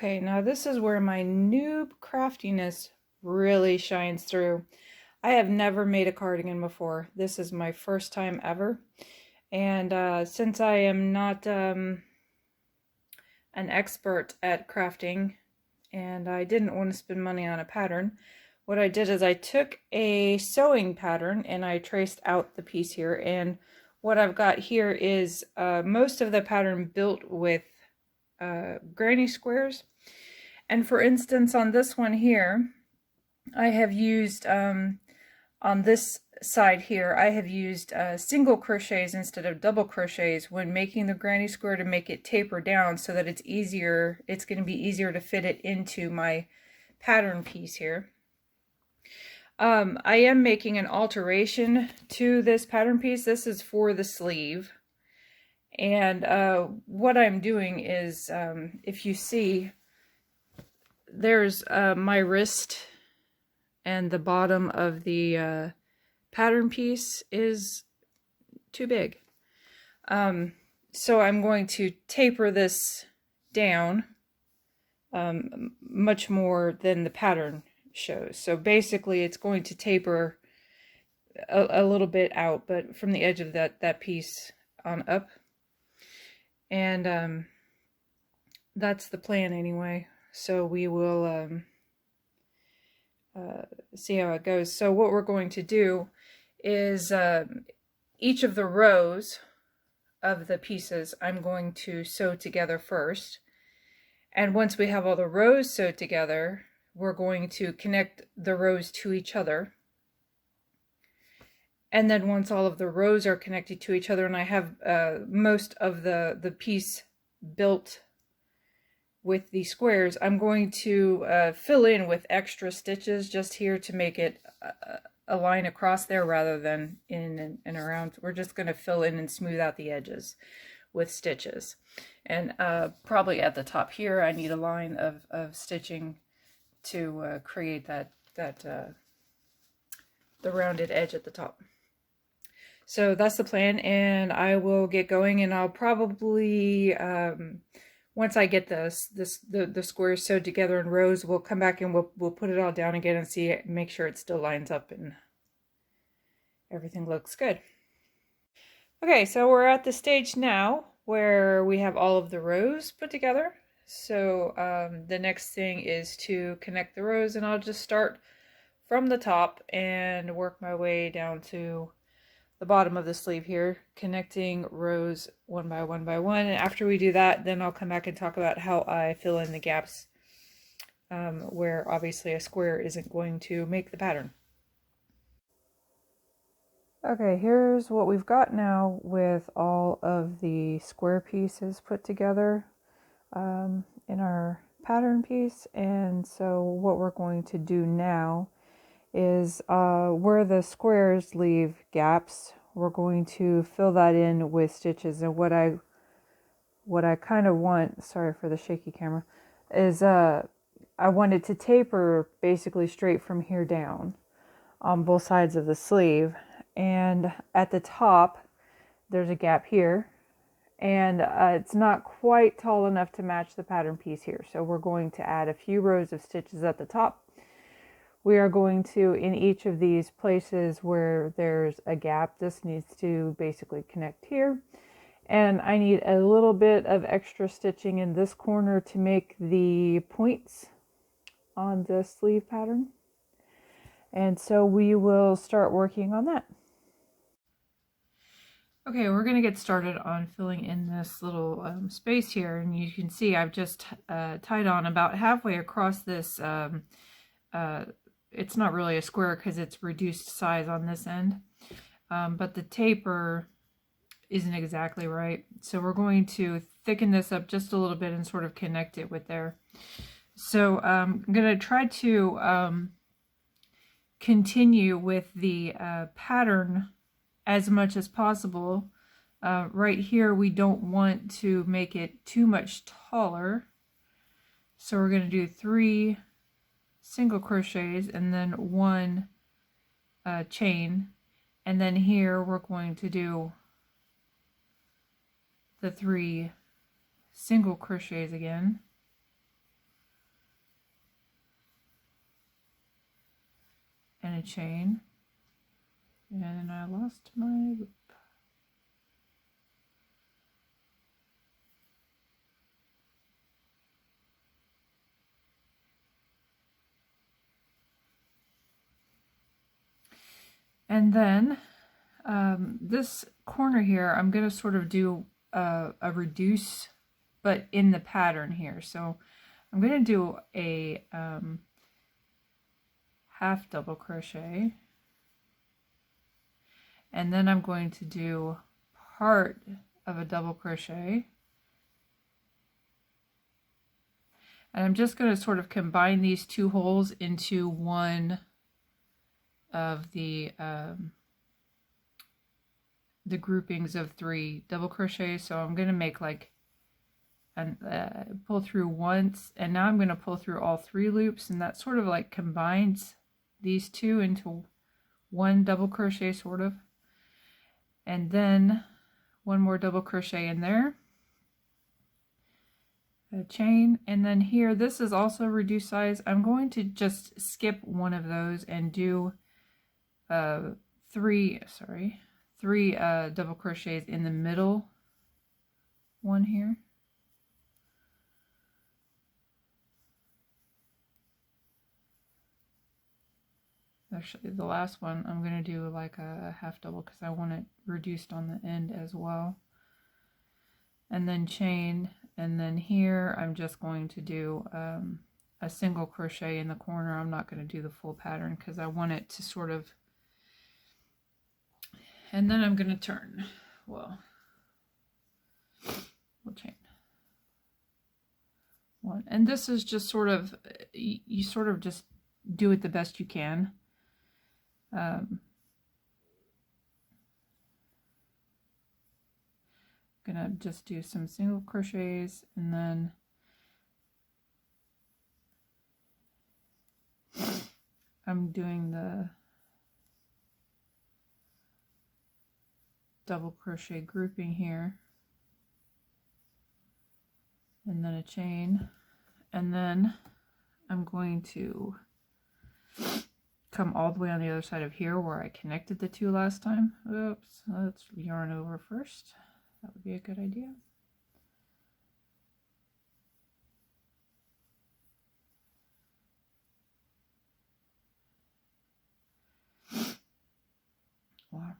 Okay, now this is where my noob craftiness really shines through. I have never made a cardigan before. This is my first time ever. And since I am not an expert at crafting and I didn't want to spend money on a pattern, what I did is I took a sewing pattern and I traced out the piece here. And what I've got here is most of the pattern built with granny squares. And for instance, on this one here, I have used, on this side here, I have used single crochets instead of double crochets when making the granny square to make it taper down so that it's easier, it's going to be easier to fit it into my pattern piece here. I am making an alteration to this pattern piece. This is for the sleeve. And what I'm doing is, if you see, there's my wrist and the bottom of the pattern piece is too big. So I'm going to taper this down much more than the pattern shows. So basically it's going to taper a little bit out, but from the edge of that piece on up. And that's the plan anyway. So we will see how it goes. So what we're going to do is each of the rows of the pieces I'm going to sew together first. And once we have all the rows sewed together, we're going to connect the rows to each other. And then once all of the rows are connected to each other and I have most of the piece built with the squares, I'm going to fill in with extra stitches just here to make it a line across there rather than in and around. We're just going to fill in and smooth out the edges with stitches. And probably at the top here I need a line of stitching to create that the rounded edge at the top. So that's the plan, and I will get going, and I'll probably once I get the squares sewed together in rows, we'll come back and we'll put it all down again and see it, make sure it still lines up and everything looks good. Okay, so we're at the stage now where we have all of the rows put together. So the next thing is to connect the rows, and I'll just start from the top and work my way down to the bottom of the sleeve here, connecting rows one by one by one. And after we do that, then I'll come back and talk about how I fill in the gaps where obviously a square isn't going to make the pattern. Okay, here's what we've got now with all of the square pieces put together in our pattern piece. And so what we're going to do now is where the squares leave gaps, we're going to fill that in with stitches. And what I kind of want, sorry for the shaky camera, is I want it to taper basically straight from here down on both sides of the sleeve. And at the top there's a gap here, and it's not quite tall enough to match the pattern piece here, so we're going to add a few rows of stitches at the top. We are going to, in each of these places where there's a gap, this needs to basically connect here. And I need a little bit of extra stitching in this corner to make the points on the sleeve pattern. And so we will start working on that. Okay, we're going to get started on filling in this little space here. And you can see I've just tied on about halfway across this it's not really a square because it's reduced size on this end, but the taper isn't exactly right. So we're going to thicken this up just a little bit and sort of connect it with there. So I'm going to try to continue with the pattern as much as possible. Right here we don't want to make it too much taller. So we're going to do 3 single crochets and then 1 chain, and then here we're going to do the 3 single crochets again, and a chain, and I lost my loop. And then this corner here, I'm going to sort of do a reduce, but in the pattern here. So I'm going to do a half double crochet, and then I'm going to do part of a double crochet, and I'm just going to sort of combine these two holes into one of the groupings of 3 double crochets. So I'm going to make like and pull through once, and now I'm going to pull through all 3 loops, and that sort of like combines these two into one double crochet sort of, and then one more double crochet in there, a chain, and then here this is also reduced size. I'm going to just skip one of those and do 3 double crochets in the middle one here. Actually, the last one I'm going to do like a half double because I want it reduced on the end as well. And then chain, and then here I'm just going to do a single crochet in the corner. I'm not going to do the full pattern because I want it to sort of, and then I'm going to turn. Well, we'll chain one, and this is just sort of, you sort of just do it the best you can. Gonna just do some single crochets, and then I'm doing the double crochet grouping here, and then a chain, and then I'm going to come all the way on the other side of here where I connected the two last time. Oops, let's yarn over first. That would be a good idea. Wow.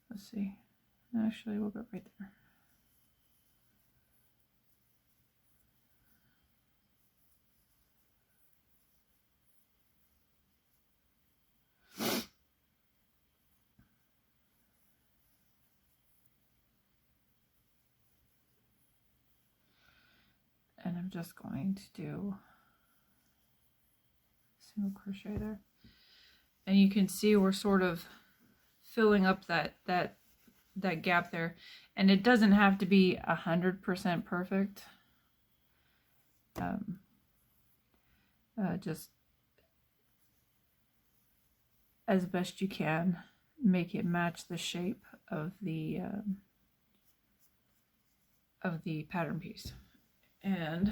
Let's see. Actually, we'll go right there. And I'm just going to do single crochet there, and you can see we're sort of filling up that gap there, and it doesn't have to be 100% perfect. Just as best you can, make it match the shape of the pattern piece. And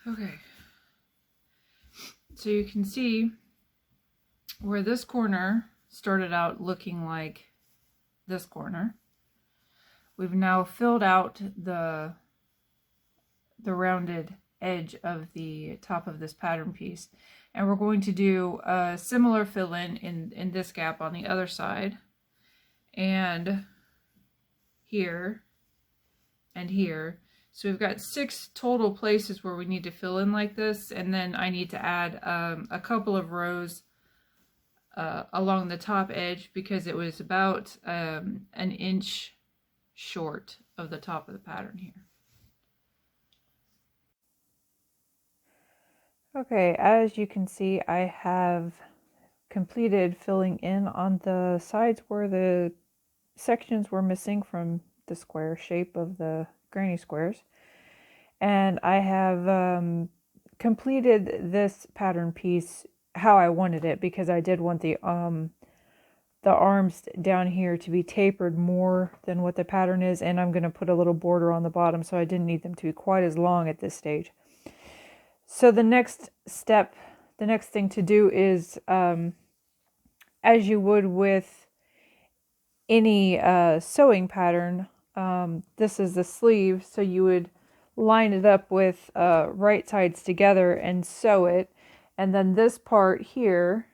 okay, so you can see where this corner started out looking like this corner. We've now filled out the the rounded edge of the top of this pattern piece. And we're going to do a similar fill-in in this gap on the other side, and here, and here. So we've got 6 total places where we need to fill in like this, and then I need to add a couple of rows along the top edge because it was about an inch short of the top of the pattern here. Okay, as you can see, I have completed filling in on the sides where the sections were missing from the square shape of the granny squares. And I have completed this pattern piece how I wanted it, because I did want the arms down here to be tapered more than what the pattern is, and I'm going to put a little border on the bottom, so I didn't need them to be quite as long at this stage. So the next step, the next thing to do is, as you would with any sewing pattern, this is the sleeve, so you would line it up with right sides together and sew it, and then this part here,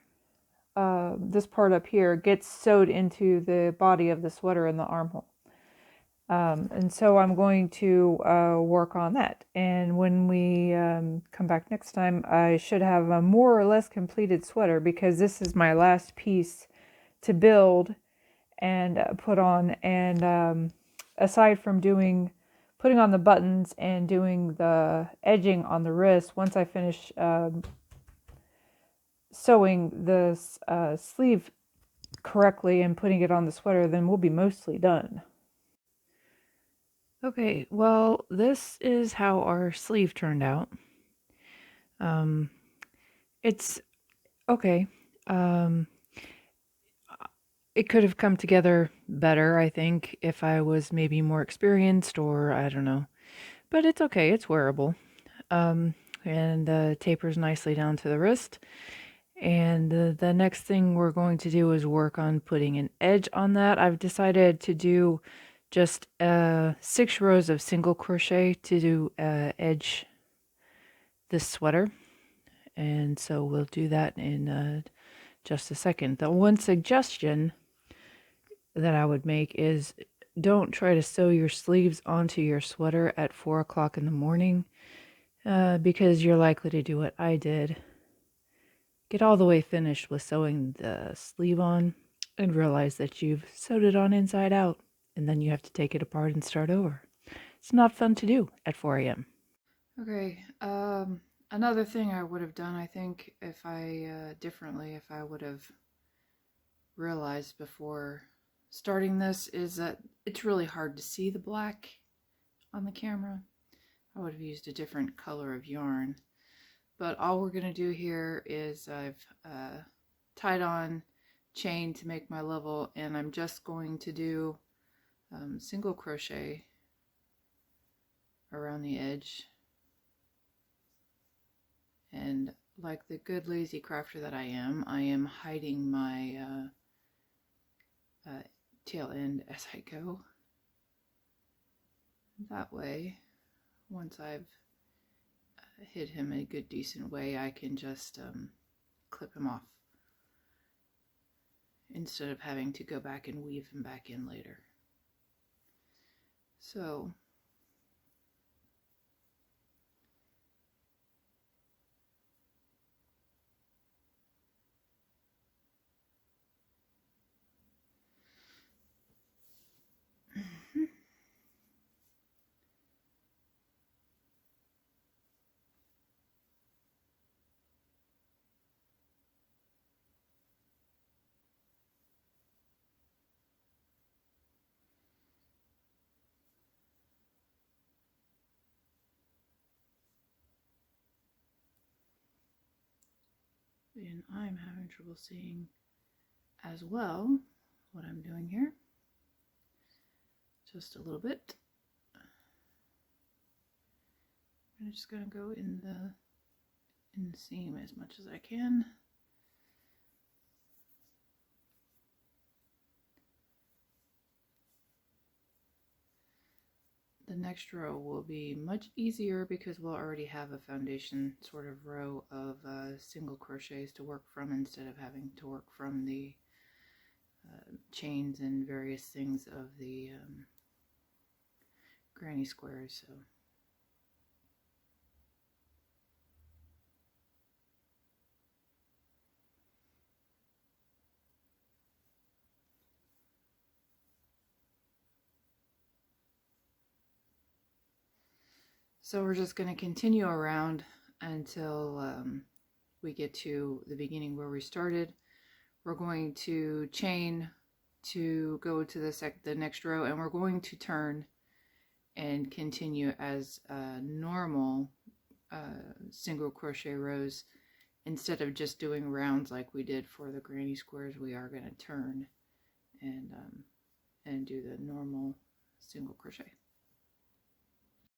this part up here, gets sewed into the body of the sweater in the armhole. And so I'm going to work on that, and when we come back next time, I should have a more or less completed sweater, because this is my last piece to build and put on. And aside from putting on the buttons and doing the edging on the wrist, once I finish sewing the sleeve correctly and putting it on the sweater, then we'll be mostly done. Okay, well, this is how our sleeve turned out. It's okay. It could have come together better, I think, if I was maybe more experienced, or I don't know. But it's okay, it's wearable. And tapers nicely down to the wrist. And the next thing we're going to do is work on putting an edge on that. I've decided to do just 6 rows of single crochet to do edge this sweater. And so we'll do that in just a second. The one suggestion that I would make is, don't try to sew your sleeves onto your sweater at 4 o'clock in the morning, because you're likely to do what I did. Get all the way finished with sewing the sleeve on and realize that you've sewed it on inside out, and then you have to take it apart and start over. It's not fun to do at 4 a.m. Okay, another thing I would have done, I think, if I would have realized before starting this, is that it's really hard to see the black on the camera. I would have used a different color of yarn. But all we're going to do here is I've tied on chain to make my level, and I'm just going to do single crochet around the edge. And like the good lazy crafter that I am hiding my tail end as I go. That way, once I've hit him in a good decent way, I can just clip him off instead of having to go back and weave him back in later. So and I'm having trouble seeing as well what I'm doing here. Just a little bit. I'm just going to go in the seam as much as I can. The next row will be much easier because we'll already have a foundation sort of row of single crochets to work from instead of having to work from the chains and various things of the granny squares. So we're just going to continue around until we get to the beginning where we started. We're going to chain to go to the next row, and we're going to turn and continue as normal single crochet rows. Instead of just doing rounds like we did for the granny squares, we are going to turn and do the normal single crochet.